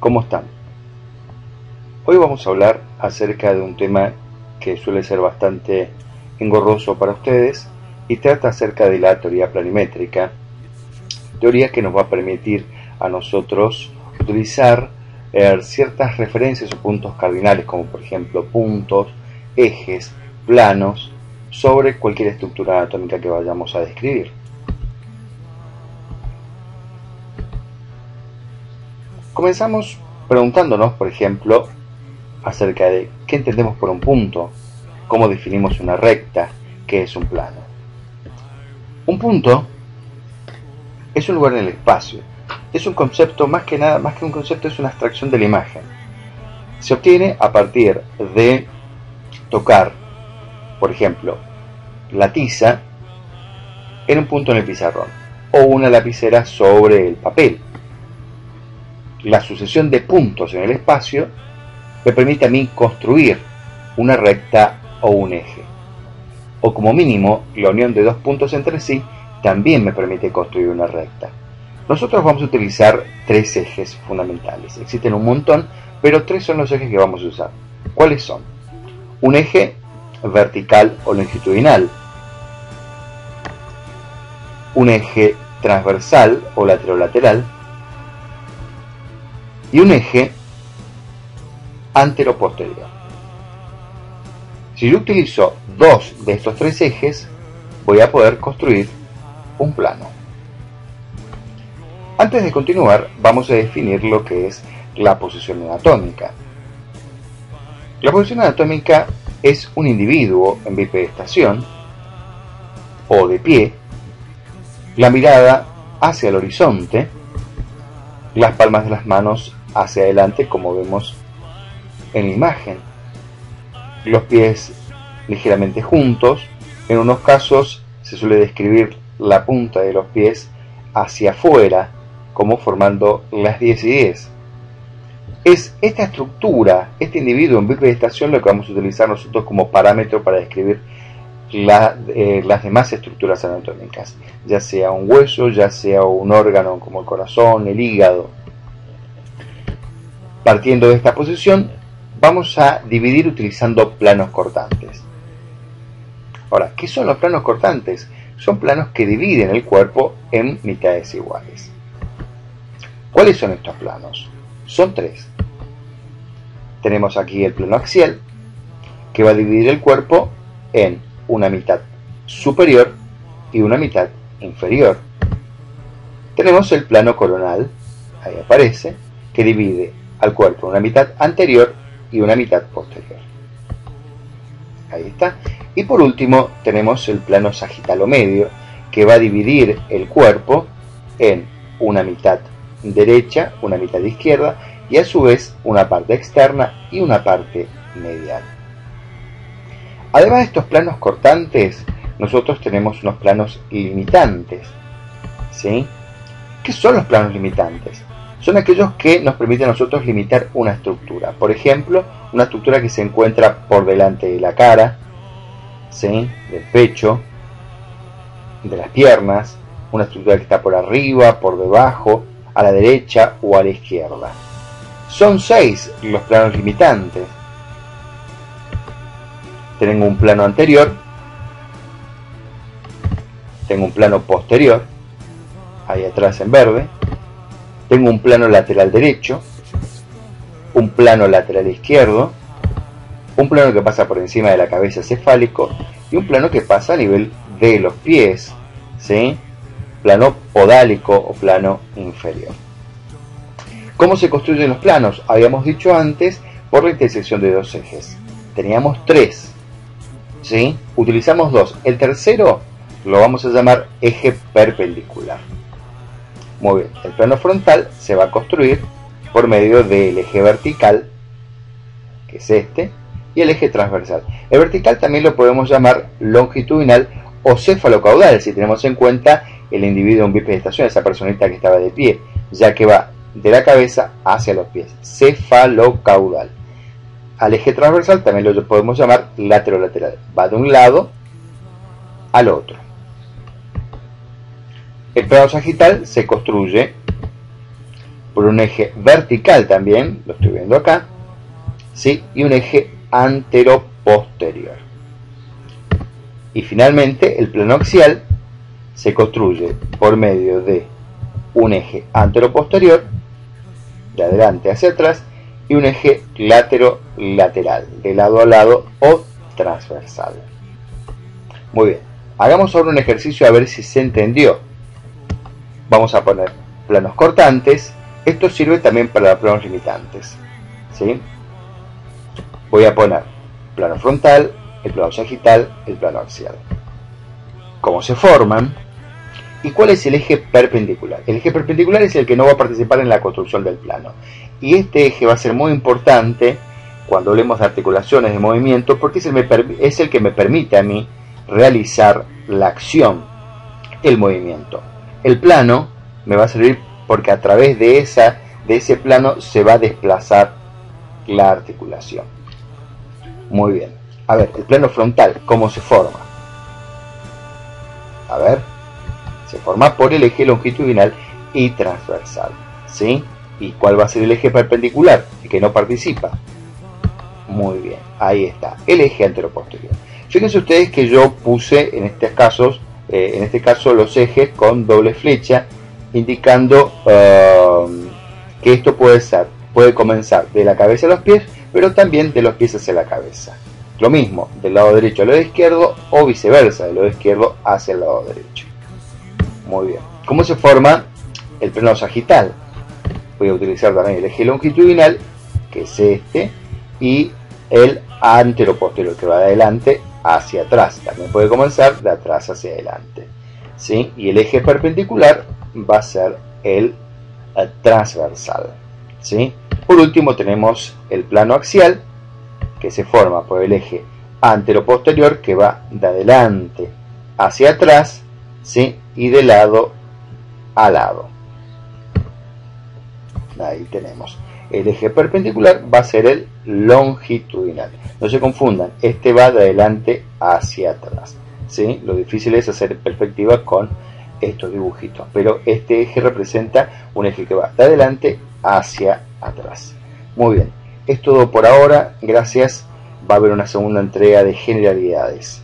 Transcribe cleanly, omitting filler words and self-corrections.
¿Cómo están? Hoy vamos a hablar acerca de un tema que suele ser bastante engorroso para ustedes y trata acerca de la teoría planimétrica, teoría que nos va a permitir a nosotros utilizar ciertas referencias o puntos cardinales, como por ejemplo puntos, ejes, planos, sobre cualquier estructura anatómica que vayamos a describir. Comenzamos preguntándonos, por ejemplo, acerca de qué entendemos por un punto, cómo definimos una recta, qué es un plano. Un punto es un lugar en el espacio, es un concepto, más que un concepto, es una abstracción de la imagen. Se obtiene a partir de tocar, por ejemplo, la tiza en un punto en el pizarrón o una lapicera sobre el papel. La sucesión de puntos en el espacio me permite a mí construir una recta o un eje. O como mínimo, la unión de dos puntos entre sí también me permite construir una recta. Nosotros vamos a utilizar tres ejes fundamentales. Existen un montón, pero tres son los ejes que vamos a usar. ¿Cuáles son? Un eje vertical o longitudinal, un eje transversal o lateral y un eje antero-posterior. Si yo utilizo dos de estos tres ejes, voy a poder construir un plano. Antes de continuar, vamos a definir lo que es la posición anatómica. La posición anatómica es un individuo en bipedestación o de pie, la mirada hacia el horizonte, las palmas de las manos hacia adelante, como vemos en la imagen, los pies ligeramente juntos. En unos casos se suele describir la punta de los pies hacia afuera, como formando las 10 y 10. Es esta estructura, este individuo en bipedestación, lo que vamos a utilizar nosotros como parámetro para describir las demás estructuras anatómicas, ya sea un hueso, ya sea un órgano como el corazón, el hígado. Partiendo de esta posición, vamos a dividir utilizando planos cortantes. Ahora, ¿qué son los planos cortantes? Son planos que dividen el cuerpo en mitades iguales. ¿Cuáles son estos planos? Son tres. Tenemos aquí el plano axial, que va a dividir el cuerpo en una mitad superior y una mitad inferior. Tenemos el plano coronal, ahí aparece, que divide al cuerpo una mitad anterior y una mitad posterior. Ahí está. Y por último tenemos el plano sagital o medio, que va a dividir el cuerpo en una mitad derecha, una mitad izquierda y a su vez una parte externa y una parte medial. Además de estos planos cortantes, nosotros tenemos unos planos limitantes. ¿Sí? ¿Qué son los planos limitantes? Son aquellos que nos permiten a nosotros limitar una estructura. Por ejemplo, una estructura que se encuentra por delante de la cara, ¿sí?, del pecho, de las piernas, una estructura que está por arriba, por debajo, a la derecha o a la izquierda. Son 6 los planos limitantes. Tengo un plano anterior, tengo un plano posterior, ahí atrás en verde, tengo un plano lateral derecho, un plano lateral izquierdo, un plano que pasa por encima de la cabeza cefálico y un plano que pasa a nivel de los pies, ¿sí?, plano podálico o plano inferior. ¿Cómo se construyen los planos? Habíamos dicho antes, por la intersección de dos ejes. Teníamos 3, ¿sí? Utilizamos 2. El tercero lo vamos a llamar eje perpendicular. Muy bien, el plano frontal se va a construir por medio del eje vertical, que es este, y el eje transversal. El vertical también lo podemos llamar longitudinal o cefalocaudal, si tenemos en cuenta el individuo en bipedestación, esa personita que estaba de pie, ya que va de la cabeza hacia los pies, cefalocaudal. Al eje transversal también lo podemos llamar lateral, va de un lado al otro. El plano sagital se construye por un eje vertical también, lo estoy viendo acá, ¿sí? Y un eje antero-posterior. Y finalmente el plano axial se construye por medio de un eje antero-posterior, de adelante hacia atrás, y un eje látero-lateral, de lado a lado o transversal. Muy bien, hagamos ahora un ejercicio a ver si se entendió. Vamos a poner planos cortantes. Esto sirve también para planos limitantes, ¿sí? Voy a poner plano frontal, el plano sagital, el plano axial. ¿Cómo se forman? ¿Y cuál es el eje perpendicular? El eje perpendicular es el que no va a participar en la construcción del plano. Y este eje va a ser muy importante cuando hablemos de articulaciones de movimiento, porque es el que me permite a mí realizar la acción, el movimiento. El plano me va a servir porque a través de ese plano se va a desplazar la articulación. Muy bien. A ver, el plano frontal, ¿cómo se forma? A ver, se forma por el eje longitudinal y transversal, ¿sí? ¿Y cuál va a ser el eje perpendicular? El que no participa. Muy bien, ahí está, el eje anteroposterior. Fíjense ustedes que yo puse en este caso los ejes con doble flecha, indicando que esto puede comenzar de la cabeza a los pies, pero también de los pies hacia la cabeza. Lo mismo, del lado derecho al lado izquierdo o viceversa, del lado izquierdo hacia el lado derecho. Muy bien. ¿Cómo se forma el plano sagital? Voy a utilizar también el eje longitudinal, que es este, y el anteroposterior, que va de adelante hacia atrás. También puede comenzar de atrás hacia adelante, ¿sí? Y el eje perpendicular va a ser el transversal, ¿sí? Por último tenemos el plano axial, que se forma por el eje anteroposterior, que va de adelante hacia atrás, ¿sí? Y de lado a lado. Ahí tenemos. El eje perpendicular va a ser el longitudinal. No se confundan, este va de adelante hacia atrás, ¿sí? Lo difícil es hacer perspectiva con estos dibujitos, pero este eje representa un eje que va de adelante hacia atrás. Muy bien, es todo por ahora, gracias. Va a haber una segunda entrega de generalidades.